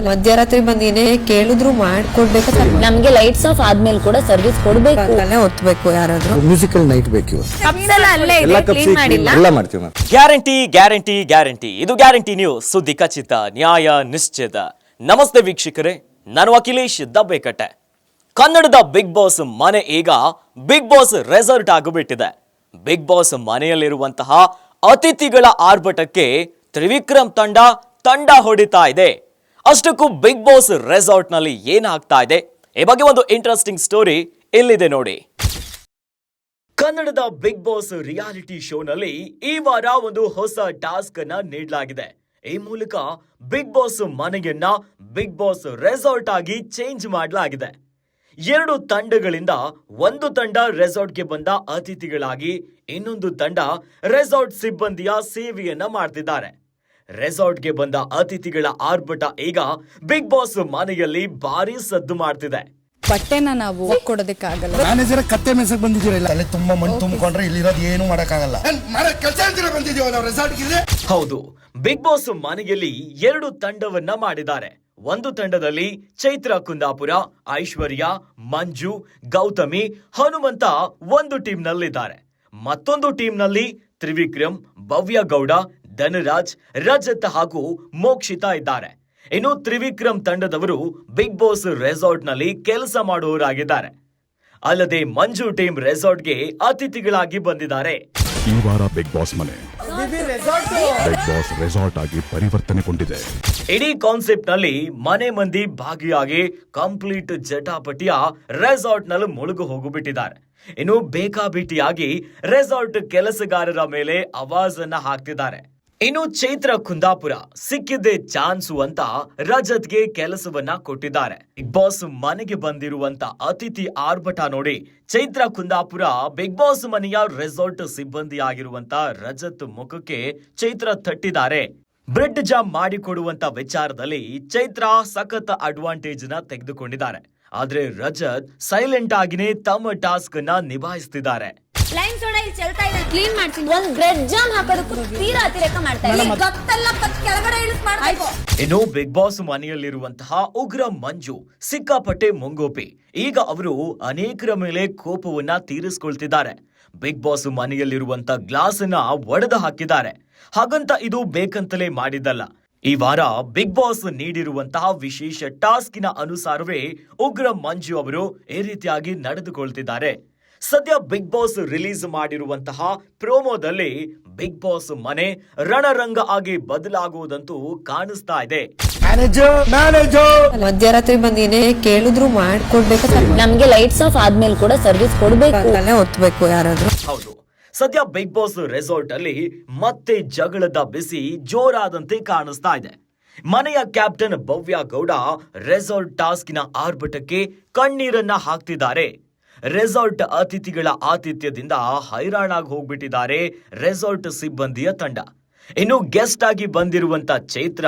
ಮಧ್ಯರಾತ್ರಿ ಬಂದಿನೇ ಕೇಳಿದ್ರು ಮಾಡ್ಕೊಡ್ಬೇಕು. ನಮ್ಗೆ ಲೈಟ್ಸ್ ಆಫ್ ಆದ್ಮೇಲೆ ಕೂಡ ಸರ್ವಿಸ್ ಕೊಡ್ಬೇಕು. ಅಲ್ಲೇ ಹೊತ್ಬೇಕು ಯಾರಾದ್ರೂ. ಮ್ಯೂಸಿಕಲ್ ನೈಟ್ ಬೇಕು. ಎಲ್ಲ ಮಾಡ್ತೀವಿ. Guarantee guarantee guarantee. ಇದು ಗ್ಯಾರಂಟಿ ನ್ಯೂಸ್, ಸುದ್ದಿ ಖಚಿತ, ನ್ಯಾಯ ನಿಶ್ಚಿತ. ನಮಸ್ತೆ ವೀಕ್ಷಕರೇ, ನಾನು ಅಖಿಲೇಶ್ ದಬ್ಬೆಕಟ್ಟೆ. ಕನ್ನಡದ ಬಿಗ್ ಬಾಸ್ ಮನೆ ಈಗ ಬಿಗ್ ಬಾಸ್ ರೆಸಾರ್ಟ್ ಆಗಿಬಿಟ್ಟಿದೆ. ಬಿಗ್ ಬಾಸ್ ಮನೆಯಲ್ಲಿರುವಂತಹ ಅತಿಥಿಗಳ ಆರ್ಭಟಕ್ಕೆ ತ್ರಿವಿಕ್ರಮ್ ತಂಡ ಹೊಡಿತಾ ಇದೆ. ಅಷ್ಟಕ್ಕೂ ಬಿಗ್ ಬಾಸ್ ರೆಸಾರ್ಟ್ ನಲ್ಲಿ ಏನಾಗ್ತಾ ಇದೆ ಈ ಬಗ್ಗೆ ಒಂದು ಇಂಟ್ರೆಸ್ಟಿಂಗ್ ಸ್ಟೋರಿ ಇಲ್ಲಿದೆ ನೋಡಿ. ಕನ್ನಡದ ಬಿಗ್ ಬಾಸ್ ರಿಯಾಲಿಟಿ ಶೋನಲ್ಲಿ ಈ ವಾರ ಒಂದು ಹೊಸ ಟಾಸ್ಕ್ ಅನ್ನ ನೀಡಲಾಗಿದೆ. ಈ ಮೂಲಕ ಬಿಗ್ ಬಾಸ್ ಮನೆಯನ್ನ ಬಿಗ್ ಬಾಸ್ ರೆಸಾರ್ಟ್ ಆಗಿ ಚೇಂಜ್ ಮಾಡಲಾಗಿದೆ. 2 ತಂಡಗಳಿಂದ ಒಂದು ತಂಡ ರೆಸಾರ್ಟ್ಗೆ ಬಂದ ಅತಿಥಿಗಳಾಗಿ, ಇನ್ನೊಂದು ತಂಡ ರೆಸಾರ್ಟ್ ಸಿಬ್ಬಂದಿಯ ಸೇವೆಯನ್ನ ಮಾಡ್ತಿದ್ದಾರೆ. ರೆಸಾರ್ಟ್ಗೆ ಬಂದ ಅತಿಥಿಗಳ ಆರ್ಭಟ ಈಗ ಬಿಗ್ ಬಾಸ್ ಮನೆಯಲ್ಲಿ ಭಾರಿ ಸದ್ದು ಮಾಡ್ತಿದೆ. ಬಟ್ಟೆನ ನಾವು ಕೊಡೋದಕ್ಕಾಗಲ್ಲ. ಮ್ಯಾನೇಜರ್ ಕತ್ತೆ ಮೇಸಕ್ ಬಂದಿದ್ದೀರಲ್ಲ, ಅಲ್ಲಿ ತುಂಬಾ ಮಣ್ಣು ತುಂಬಿಕೊಂಡ್ರೆ ಇಲ್ಲಿರೋದು ಏನು ಮಾಡಕ್ಕಾಗಲ್ಲ. ಹೌದು, ಬಿಗ್ ಬಾಸ್ ಮನೆಯಲ್ಲಿ 2 ತಂಡವನ್ನ ಮಾಡಿದ್ದಾರೆ. ಒಂದು ತಂಡದಲ್ಲಿ ಚೈತ್ರ ಕುಂದಾಪುರ, ಐಶ್ವರ್ಯ, ಮಂಜು, ಗೌತಮಿ, ಹನುಮಂತ ಒಂದು ಟೀಮ್ ನಲ್ಲಿದ್ದಾರೆ. ಮತ್ತೊಂದು ಟೀಮ್ ನಲ್ಲಿ ತ್ರಿವಿಕ್ರಮ್, ಭವ್ಯ ಗೌಡ, ಧನರಾಜ್, ರಜತ್ ಹಾಗೂ ಮೋಕ್ಷಿತಾ ಇದ್ದಾರೆ. ಇನ್ನು ತ್ರಿವಿಕ್ರಮ್ ತಂಡದವರು ಬಿಗ್ ಬಾಸ್ ರೆಸಾರ್ಟ್ ನಲ್ಲಿ ಕೆಲಸ ಮಾಡುವವರಾಗಿದ್ದಾರೆ. ಅಲ್ಲದೆ ಮಂಜು ಟೀಮ್ ರೆಸಾರ್ಟ್ಗೆ ಅತಿಥಿಗಳಾಗಿ ಬಂದಿದ್ದಾರೆ. ಈ ವಾರ ಬಿಗ್ ಬಾಸ್ ಮನೆ ಬಿಗ್ ಬಾಸ್ ರೆಸಾರ್ಟ್ ಆಗಿ ಪರಿವರ್ತನೆಗೊಂಡಿದೆ. ಇಡೀ ಕಾನ್ಸೆಪ್ಟ್ ನಲ್ಲಿ ಮನೆ ಮಂದಿ ಭಾಗಿಯಾಗಿ ಕಂಪ್ಲೀಟ್ ಜಟಾಪಟಿಯ ರೆಸಾರ್ಟ್ ನಲ್ಲಿ ಮುಳುಗು ಹೋಗಿಬಿಟ್ಟಿದ್ದಾರೆ. ಇನ್ನು ಬೇಕಾಬಿಟ್ಟಿಯಾಗಿ ರೆಸಾರ್ಟ್ ಕೆಲಸಗಾರರ ಮೇಲೆ ಆವಾಜನ್ನ ಹಾಕ್ತಿದ್ದಾರೆ. ಇನ್ನು ಚೈತ್ರ ಕುಂದಾಪುರ ಸಿಕ್ಕಿದ್ದೆ ಚಾನ್ಸು ಅಂತ ರಜತ್ಗೆ ಕೆಲಸವನ್ನ ಕೊಟ್ಟಿದ್ದಾರೆ. ಬಿಗ್ ಬಾಸ್ ಮನೆಗೆ ಬಂದಿರುವಂತ ಅತಿಥಿ ಆರ್ಭಟ ನೋಡಿ ಚೈತ್ರ ಕುಂದಾಪುರ ಬಿಗ್ ಬಾಸ್ ಮನೆಯ ರೆಸಾರ್ಟ್ ಸಿಬ್ಬಂದಿ ಆಗಿರುವಂತ ರಜತ್ ಮುಖಕ್ಕೆ ಚೈತ್ರ ತಟ್ಟಿದ್ದಾರೆ. ಬ್ರೆಡ್ ಜಾಮ್ ಮಾಡಿಕೊಡುವಂತ ವಿಚಾರದಲ್ಲಿ ಚೈತ್ರ ಸಖತ್ ಅಡ್ವಾಂಟೇಜ್ ನ ತೆಗೆದುಕೊಂಡಿದ್ದಾರೆ. ಆದ್ರೆ ರಜತ್ ಸೈಲೆಂಟ್ ಆಗಿನೇ ತಮ್ಮ ಟಾಸ್ಕ್ ನ ನಿಭಾಯಿಸುತ್ತಿದ್ದಾರೆ. ಲೈನ್ ಸೋಡಾ ಇಲ್ಲಿ ಚೆಲ್ತಾ ಇದೆ, ಕ್ಲೀನ್ ಮಾಡ್ತೀನಿ. ಒಂದು ಬ್ರೆಡ್ ಜಾಮ್ ಹಾಕೋದಕ್ಕೂ ತೀರಾ ಅತಿರೇಕ ಮಾಡ್ತಾ ಇದೆ. ಗೊತ್ತಲ್ಲ, ಕೆಳಗಡೆ ಇಳಿಸ್ ಮಾಡ್ಬೇಕು. ಇನ್ನು ಬಿಗ್ ಬಾಸ್ ಮನೆಯಲ್ಲಿರುವಂತಹ ಉಗ್ರ ಮಂಜು ಸಿಕ್ಕಾಪಟ್ಟೆ ಮುಂಗೋಪಿ. ಈಗ ಅವರು ಅನೇಕರ ಮೇಲೆ ಕೋಪವನ್ನ ತೀರಿಸಿಕೊಳ್ತಿದ್ದಾರೆ. ಬಿಗ್ ಬಾಸ್ ಮನೆಯಲ್ಲಿರುವಂತ ಗ್ಲಾಸ್ ಅನ್ನ ಒಡೆದು ಹಾಕಿದ್ದಾರೆ. ಹಾಗಂತ ಇದು ಬೇಕಂತಲೇ ಮಾಡಿದ್ದಲ್ಲ. ಈ ವಾರ ಬಿಗ್ ಬಾಸ್ ನೀಡಿರುವಂತಹ ವಿಶೇಷ ಟಾಸ್ಕಿನ ಅನುಸಾರವೇ ಉಗ್ರ ಮಂಜು ಅವರು ಈ ರೀತಿಯಾಗಿ ನಡೆದುಕೊಳ್ತಿದ್ದಾರೆ. ಸದ್ಯ ಬಿಗ್ ಬಾಸ್ ರಿಲೀಸ್ ಮಾಡಿರುವಂತಹ ಪ್ರೋಮೋದಲ್ಲಿ ಬಿಗ್ ಬಾಸ್ ಮನೆ ರಣರಂಗ ಆಗಿ ಬದಲಾಗುವುದಂತೂ ಕಾಣಿಸ್ತಾ ಇದೆ. ಮಧ್ಯರಾತ್ರಿ ಬಂದಿನೇ ಕೇಳಿದ್ರು ಮಾಡ್ಕೊಡ್ಬೇಕು. ನಮ್ಗೆ ಲೈಟ್ಸ್ ಆಫ್ ಆದ್ಮೇಲೆ ಕೂಡ ಸರ್ವಿಸ್ ಕೊಡ್ಬೇಕು. ಅಲ್ಲೇ ಹೊತ್ಬೇಕು ಯಾರಾದ್ರೂ. ಹೌದು, ಸದ್ಯ ಬಿಗ್ ಬಾಸ್ ರೆಸಾರ್ಟ್ ಅಲ್ಲಿ ಮತ್ತೆ ಜಗಳದ ಬಿಸಿ ಜೋರಾದಂತೆ ಕಾಣಿಸ್ತಾ ಇದೆ. ಮನೆಯ ಕ್ಯಾಪ್ಟನ್ ಭವ್ಯ ಗೌಡ ರೆಸಾರ್ಟ್ ಟಾಸ್ಕಿನ ಆರ್ಭಟಕ್ಕೆ ಕಣ್ಣೀರನ್ನ ಹಾಕ್ತಿದ್ದಾರೆ. ರೆಸಾರ್ಟ್ ಅತಿಥಿಗಳ ಆತಿಥ್ಯದಿಂದ ಹೈರಾಣಾಗಿ ಹೋಗ್ಬಿಟ್ಟಿದ್ದಾರೆ ರೆಸಾರ್ಟ್ ಸಿಬ್ಬಂದಿಯ ತಂಡ. ಇನ್ನು ಗೆಸ್ಟ್ ಆಗಿ ಬಂದಿರುವಂತ ಚೈತ್ರ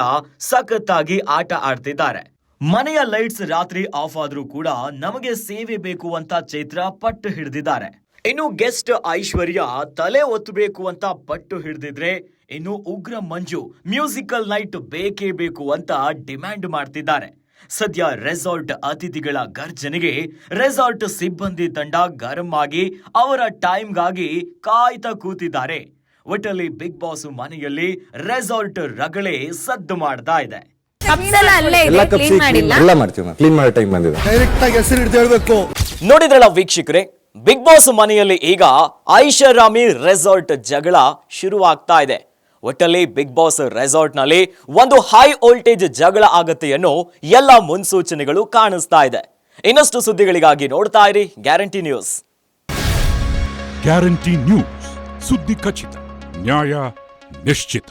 ಸಖತ್ತಾಗಿ ಆಟ ಆಡ್ತಿದ್ದಾರೆ. ಮನೆಯ ಲೈಟ್ಸ್ ರಾತ್ರಿ ಆಫ್ ಆದ್ರೂ ಕೂಡ ನಮಗೆ ಸೇವೆ ಬೇಕು ಅಂತ ಚೈತ್ರ ಪಟ್ಟು ಹಿಡಿದಿದ್ದಾರೆ. ಇನ್ನು ಗೆಸ್ಟ್ ಐಶ್ವರ್ಯ ತಲೆ ಒತ್ತಬೇಕು ಅಂತ ಪಟ್ಟು ಹಿಡಿದಿದ್ರೆ, ಇನ್ನು ಉಗ್ರ ಮಂಜು ಮ್ಯೂಸಿಕಲ್ ನೈಟ್ ಬೇಕೇ ಬೇಕು ಅಂತ ಡಿಮ್ಯಾಂಡ್ ಮಾಡ್ತಿದ್ದಾರೆ. ಸದ್ಯ ರೆಸಾರ್ಟ್ ಅತಿಥಿಗಳ ಗರ್ಜನೆಗೆ ರೆಸಾರ್ಟ್ ಸಿಬ್ಬಂದಿ ತಂಡ ಗರಂ ಆಗಿ ಅವರ ಟೈಮ್ಗಾಗಿ ಕಾಯ್ತಾ ಕೂತಿದ್ದಾರೆ. ಒಟ್ಟಲ್ಲಿ ಬಿಗ್ ಬಾಸ್ ಮನೆಯಲ್ಲಿ ರೆಸಾರ್ಟ್ ರಗಳೆ ಸದ್ದು ಮಾಡ್ತಾ ಇದೆ. ಎಲ್ಲ ಮಾಡ್ತೀವಿ. ಕ್ಲೀನ್ ಮಾಡೋ ಟೈಮ್ ಬಂದಿದೆ. ಡೈರೆಕ್ಟ್ ಆಗಿ ಹೆಸರು ಹಿಡಿದು ಹೇಳ್ಬೇಕು. ನೋಡಿದ್ರಲ್ಲ ವೀಕ್ಷಕರೇ, ಬಿಗ್ ಬಾಸ್ ಮನೆಯಲ್ಲಿ ಈಗ ಐಷಾರಾಮಿ ರೆಸಾರ್ಟ್ ಜಗಳ ಶುರುವಾಗ್ತಾ ಇದೆ. ಒಟ್ಟಲ್ಲಿ ಬಿಗ್ ಬಾಸ್ ರೆಸಾರ್ಟ್ ನಲ್ಲಿ ಒಂದು ಹೈ ವೋಲ್ಟೇಜ್ ಜಗಳ ಆಗತ್ತೆ ಅನ್ನೋ ಎಲ್ಲ ಮುನ್ಸೂಚನೆಗಳು ಕಾಣಿಸ್ತಾ ಇದೆ. ಇನ್ನಷ್ಟು ಸುದ್ದಿಗಳಿಗಾಗಿ ನೋಡ್ತಾ ಇರಿ ಗ್ಯಾರಂಟಿ ನ್ಯೂಸ್. ಗ್ಯಾರಂಟಿ ನ್ಯೂಸ್, ಸುದ್ದಿ ಖಚಿತ, ನ್ಯಾಯ ನಿಶ್ಚಿತ.